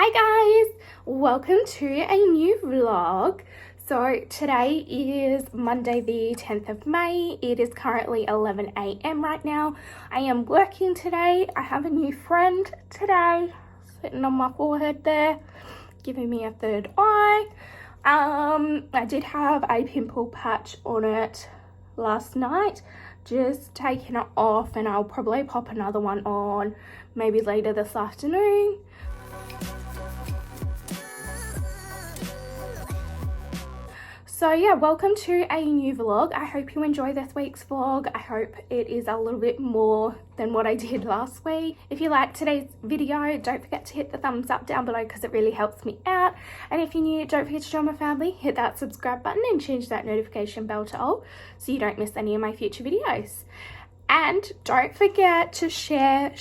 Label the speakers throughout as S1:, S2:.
S1: Hi guys, welcome to a new vlog. So today is Monday the 10th of May. It is currently 11 a.m. right now. I am working today. I have a new friend today sitting on my forehead there, giving me a third eye. I did have a pimple patch on it last night, just taking it off, and I'll probably pop another one on maybe later this afternoon. So yeah, welcome to a new vlog. I hope you enjoy this week's vlog. I hope it is a little bit more than what I did last week. If you like today's video, don't forget to hit the thumbs up down below because it really helps me out. And if you're new, don't forget to join my family, hit that subscribe button and change that notification bell to all so you don't miss any of my future videos. And don't forget to share.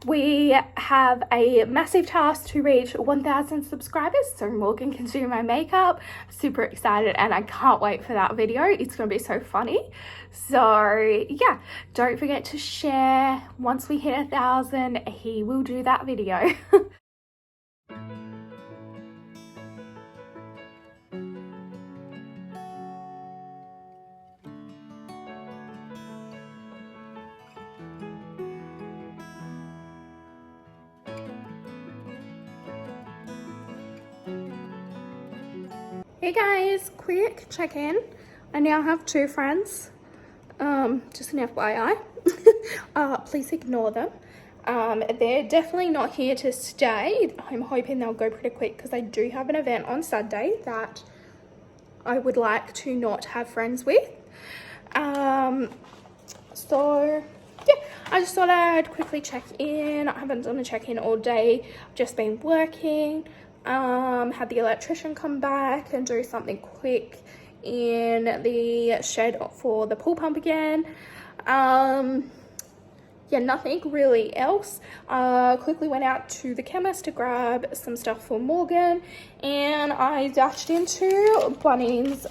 S1: We have a massive task to reach 1,000 subscribers so Morgan can do my makeup. Super excited and I can't wait for that video. It's going to be so funny. So yeah, don't forget to share. Once we hit 1,000, he will do that video. Hey guys, quick check-in. I now have two friends, just an FYI. Please ignore them. They're definitely not here to stay. I'm hoping they'll go pretty quick because I do have an event on Sunday that I would like to not have friends with. So yeah, I just thought I'd quickly check in. I haven't done a check-in all day. I've just been working. Had the electrician come back and do something quick in the shed for the pool pump again. Yeah, nothing really else. Quickly went out to the chemist to grab some stuff for Morgan, and I dashed into Bunnings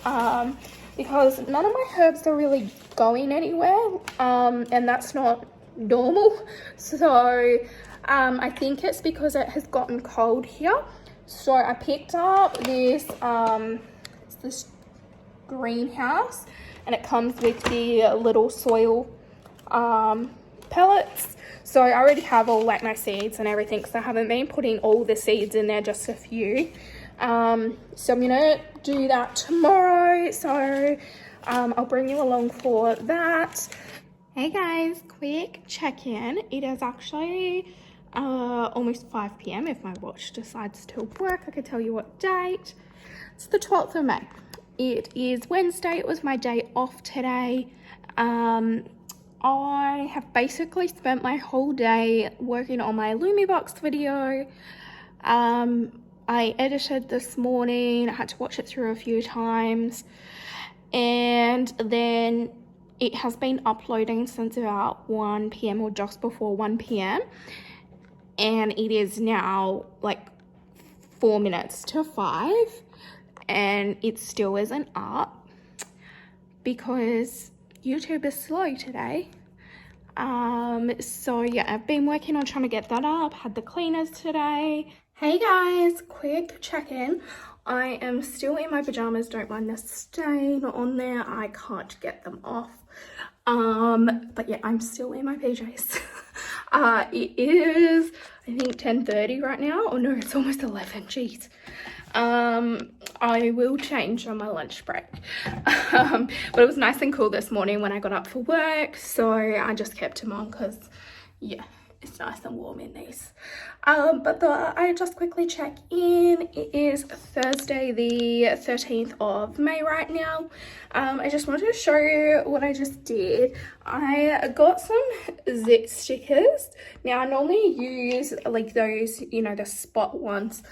S1: because none of my herbs are really going anywhere, and that's not normal. So I think it's because it has gotten cold here. So I picked up this this greenhouse, and it comes with the little soil pellets. So I already have all like my seeds and everything, because I haven't been putting all the seeds in there, just a few. So I'm gonna do that tomorrow. So I'll bring you along for that. Hey guys, quick check-in. It is actually almost 5 p.m. if my watch decides to work. I can tell you what date. It's the 12th of May. It is Wednesday. It was my day off today. I have basically spent my whole day working on my Lumibox video. I edited this morning. I had to watch it through a few times, and then it has been uploading since about 1 p.m. or just before 1 p.m. and it is now like 4 minutes to 5 and it still isn't up because YouTube is slow today. So yeah, I've been working on trying to get that up. Had the cleaners today. Hey guys, quick check-in. I am still in my pajamas. Don't mind the stain on there. I can't get them off. But yeah, I'm still in my PJs. It is, I think, 10:30 right now. Oh no, it's almost 11. Jeez. I will change on my lunch break. But it was nice and cool this morning when I got up for work, so I just kept them on because yeah, it's nice and warm in these. But I just quickly check in. It is Thursday the 13th of May right now. I just wanted to show you what I just did. I got some zit stickers. Now I normally use like those, you know, the spot ones,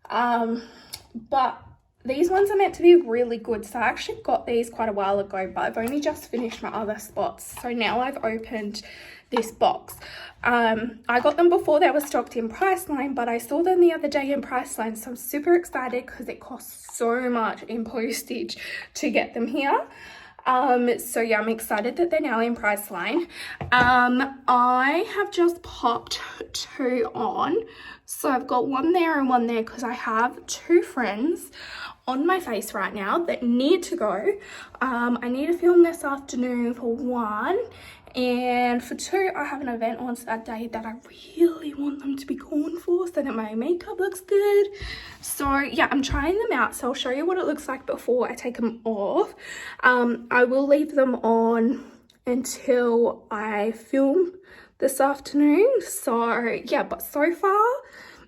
S1: but these ones are meant to be really good. So I actually got these quite a while ago, but I've only just finished my other spots. So now I've opened this box. I got them before they were stocked in Priceline, but I saw them the other day in Priceline, so I'm super excited because it costs so much in postage to get them here. So yeah, I'm excited that they're now in Priceline. I have just popped 2 on. So I've got one there and one there because I have 2 friends on my face right now that need to go. I need to film this afternoon for 1, and for 2 I have an event on Saturday that I really want them to be gone for so that my makeup looks good. So yeah, I'm trying them out, so I'll show you what it looks like before I take them off. I will leave them on until I film this afternoon. So yeah, but so far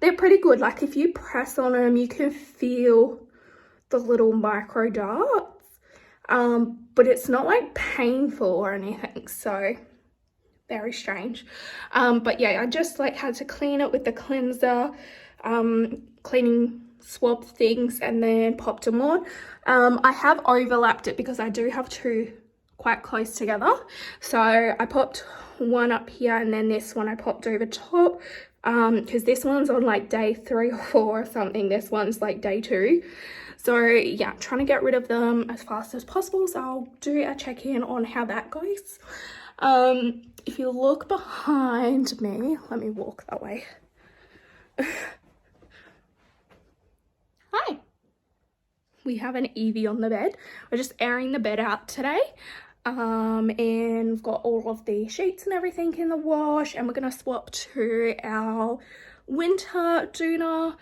S1: they're pretty good. Like if you press on them, you can feel the little micro darts, but it's not like painful or anything, so very strange. But yeah, I just like had to clean it with the cleanser, cleaning swab things, and then popped them on. I have overlapped it because I do have 2 quite close together, so I popped one up here and then this one I popped over top, because this one's on like day 3 or 4 or something. This one's like day 2. So yeah, trying to get rid of them as fast as possible, so I'll do a check-in on how that goes. If you look behind me, let me walk that way. Hi. We have an Evie on the bed. We're just airing the bed out today. And we've got all of the sheets and everything in the wash, and we're going to swap to our winter doona,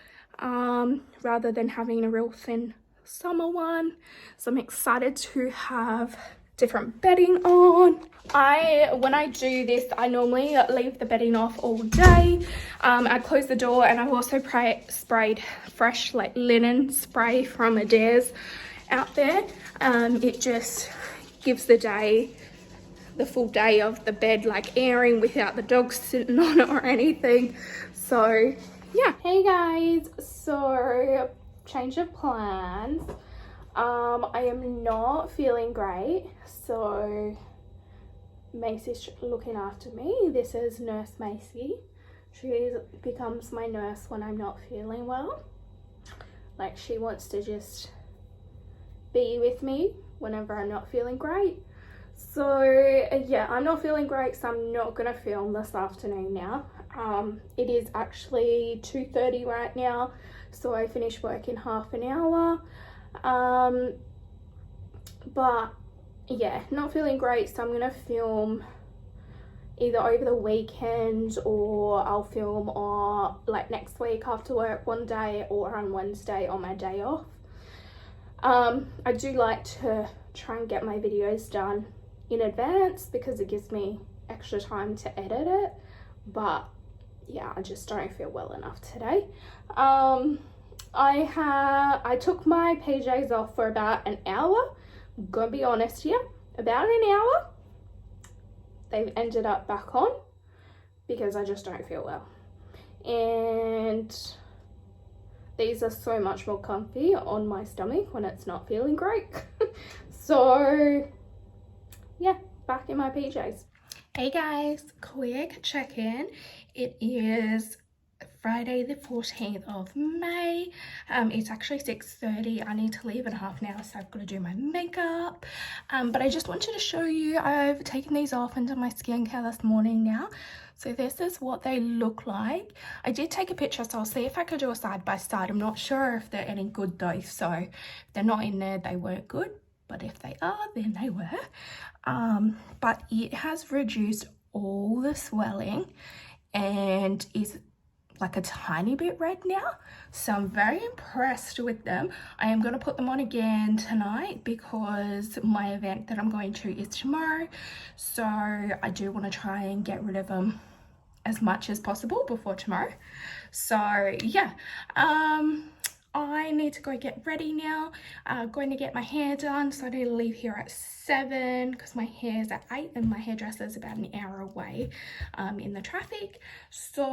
S1: rather than having a real thin summer one. So I'm excited to have different bedding on. When I do this, I normally leave the bedding off all day. I close the door, and I've also sprayed fresh like linen spray from Adair's out there. It just gives the full day of the bed like airing without the dogs sitting on it or anything. So yeah. Hey guys, so change of plans. I am not feeling great, so Macy's looking after me. This is Nurse Macy. She becomes my nurse when I'm not feeling well. Like, she wants to just be with me whenever I'm not feeling great. So yeah, I'm not feeling great, so I'm not gonna film this afternoon now. It is actually 2:30 right now, so I finish work in half an hour. But yeah, not feeling great, so I'm gonna film either over the weekend, or I'll film on like next week after work one day, or on Wednesday on my day off. I do like to try and get my videos done in advance because it gives me extra time to edit it, but yeah, I just don't feel well enough today. I took my PJs off for about an hour. I'm gonna be honest here, about an hour. They've ended up back on because I just don't feel well, and these are so much more comfy on my stomach when it's not feeling great. So yeah, back in my PJs. Hey guys, quick check-in. It is Friday the 14th of May. It's actually 6:30. I need to leave in half an hour, so I've got to do my makeup. But I just wanted to show you, I've taken these off and done my skincare this morning now. So this is what they look like. I did take a picture, so I'll see if I can do a side by side. I'm not sure if they're any good though, so if they're not in there, they weren't good. But if they are, then they were. But it has reduced all the swelling and is like a tiny bit red now, so I'm very impressed with them. I am going to put them on again tonight because my event that I'm going to is tomorrow, so I do want to try and get rid of them as much as possible before tomorrow. So yeah, I need to go get ready now. Going to get my hair done, so I need to leave here at 7 because my hair's at 8 and my hairdresser's about an hour away in the traffic. So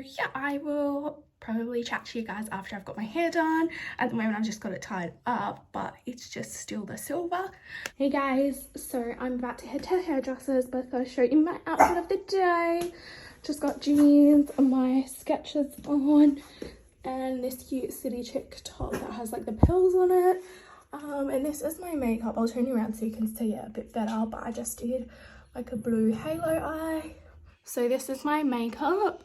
S1: yeah, I will probably chat to you guys after I've got my hair done. At the moment I've just got it tied up, but it's just still the silver. Hey guys, so I'm about to head to the hairdresser's, but I'll show you my outfit of the day. Just got jeans and my Skechers on, and this cute city chick top that has like the pearls on it. And this is my makeup. I'll turn you around so you can see it a bit better, but I just did like a blue halo eye. So this is my makeup.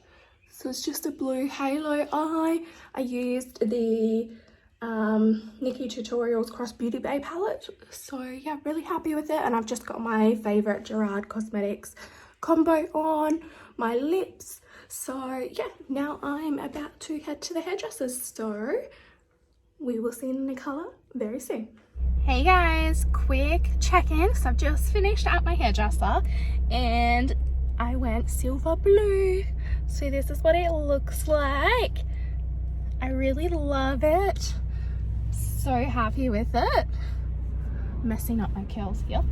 S1: So it's just a blue halo eye. I used the Nikki Tutorials Cross Beauty Bay palette. So yeah, really happy with it. And I've just got my favorite Gerard Cosmetics combo on my lips. So yeah, now I'm about to head to the hairdressers. So we will see in the colour very soon. Hey guys, quick check-in. So I've just finished at my hairdresser and I went silver blue. So this is what it looks like. I really love it. So happy with it. Messing up my curls here.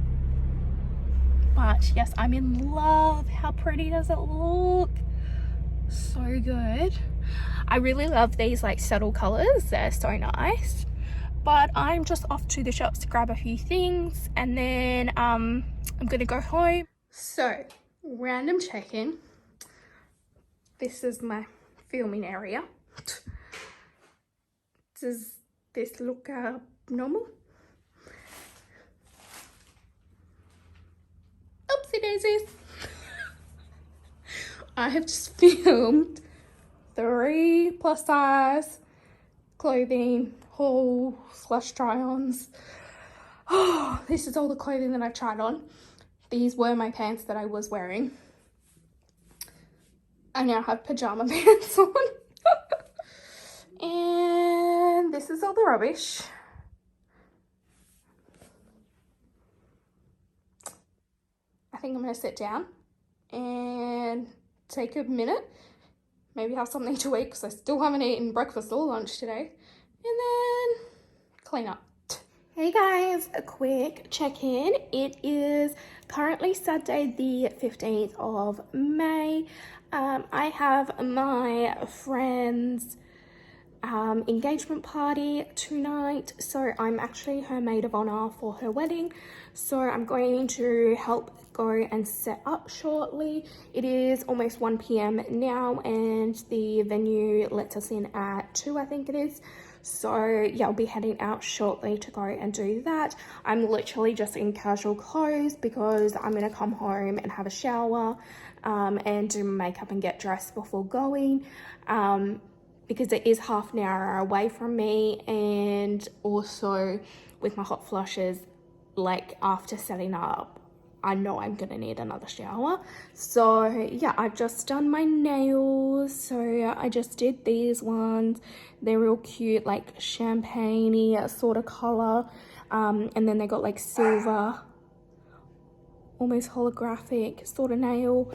S1: But yes, I'm in love. How pretty does it look? So good. I really love these like subtle colors. They're so nice. But I'm just off to the shops to grab a few things and then I'm gonna go home. So, random check-in. This is my filming area. Does this look normal? Oopsie daisies. I have just filmed 3 plus size clothing haul / try-ons. Oh, this is all the clothing that I've tried on. These were my pants that I was wearing. I now have pajama pants on. And this is all the rubbish. I think I'm going to sit down and take a minute. Maybe have something to eat because I still haven't eaten breakfast or lunch today. And then clean up. Hey guys, a quick check-in. It is currently Saturday the 15th of May. I have my friend's engagement party tonight, so I'm actually her maid of honor for her wedding. So I'm going to help go and set up shortly. It is almost 1 p.m. now and the venue lets us in at 2, I think it is. So yeah, I'll be heading out shortly to go and do that. I'm literally just in casual clothes because I'm gonna come home and have a shower and do my makeup and get dressed before going. Because it is half an hour away from me, and also with my hot flushes, like after setting up, I know I'm gonna need another shower. So yeah, I've just done my nails. So I just did these ones. They're real cute, like champagne-y sort of color. And then they got like silver, almost holographic sort of nail.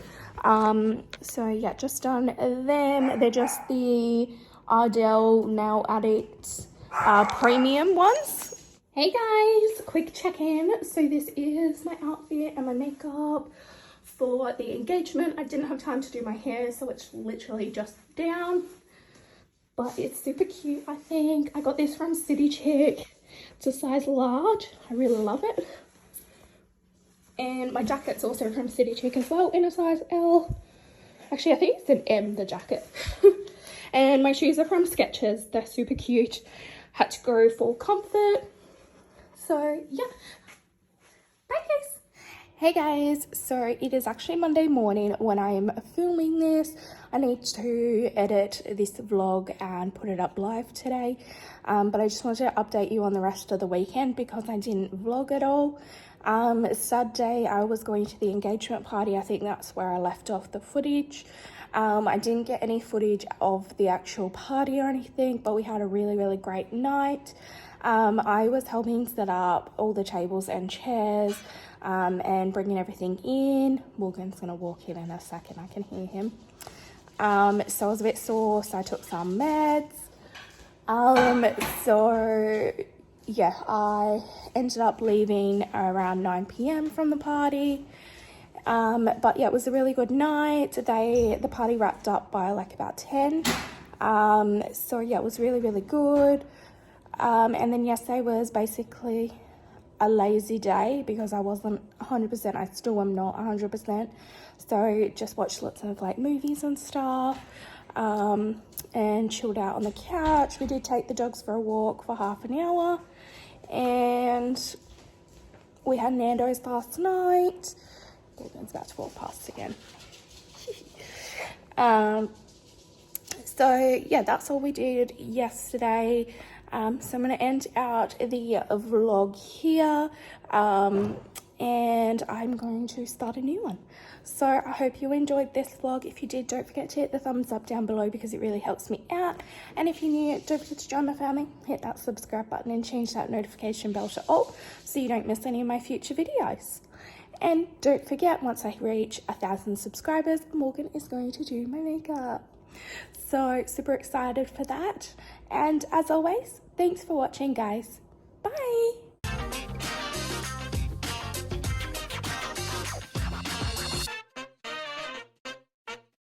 S1: So yeah, just done them. They're just the Ardell Nail Addict premium ones. Hey guys, quick check-in. So this is my outfit and my makeup for the engagement. I didn't have time to do my hair, so it's literally just down, but it's super cute. I think I got this from City Chic. It's a size large. I really love it. And my jacket's also from City Chic as well, in a size L. Actually, I think it's an M, the jacket. And my shoes are from Skechers. They're super cute. Had to go for comfort. So, yeah. Bye, guys. Hey, guys. So, it is actually Monday morning when I'm filming this. I need to edit this vlog and put it up live today. But I just wanted to update you on the rest of the weekend because I didn't vlog at all. Saturday I was going to the engagement party. I think that's where I left off the footage. I didn't get any footage of the actual party or anything, but we had a really great night. I was helping set up all the tables and chairs and bringing everything in. Morgan's gonna walk in a second, I can hear him. So I was a bit sore, so I took some meds. So yeah, I ended up leaving around 9 p.m. from the party. But yeah, it was a really good night. The party wrapped up by like about 10. So yeah, it was really good. And then yesterday was basically a lazy day because I wasn't 100%. I still am not 100%. So just watched lots of like movies and stuff. And chilled out on the couch. We did take the dogs for a walk for half an hour. and we had Nando's last night. It's about to walk past again. So yeah, that's all we did yesterday. So I'm going to end out the vlog here, and I'm going to start a new one. So I hope you enjoyed this vlog. If you did, don't forget to hit the thumbs up down below because it really helps me out. And if you're new, don't forget to join my family, hit that subscribe button and change that notification bell to all so you don't miss any of my future videos. And don't forget, once I reach 1,000 subscribers, Morgan is going to do my makeup. So super excited for that. And as always, thanks for watching, guys. Bye.